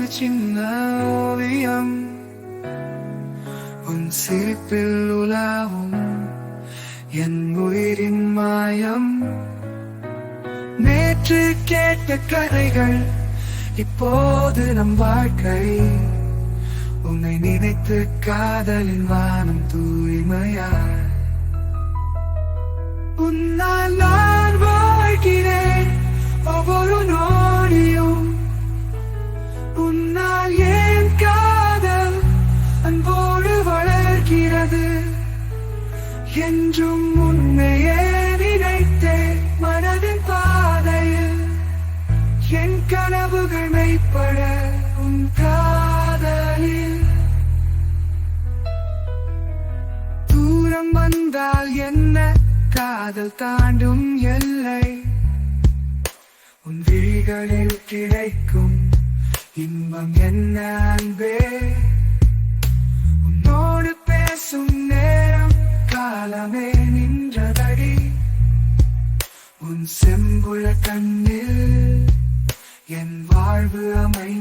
சின்ன ஓவியம் உன் சிரிப்பில் உலாவும் என் உயிரின் மாயம். நேற்று கேட்ட கதைகள் இப்போது நம் வாழ்க்கை. உன்னை நினைத்து காதலின் வானம் தூய்மையாய். உன்னால் நான் வாழ்கிறேன் ஒவ்வொரு நொடியும். உன்னால் ஏன் காதல் அன்போடு வளர்கிறது. என்றும் உன்னையே நினைத்தேன் மனதின் பாதையில். என் கனவுகள் மெய்ப்பட உன் காதலில். தூரம் வந்தால் என்ன, காதல் தாண்டும் எல்லை. உன் விழிகளில் கிடைக்கும் இன்பம் என்ன அன்பே. உன்னோடு பேசும் நேரம் காலமே நின்றதடி. உன் செம்புல கண்ணில் என் வாழ்வு அமை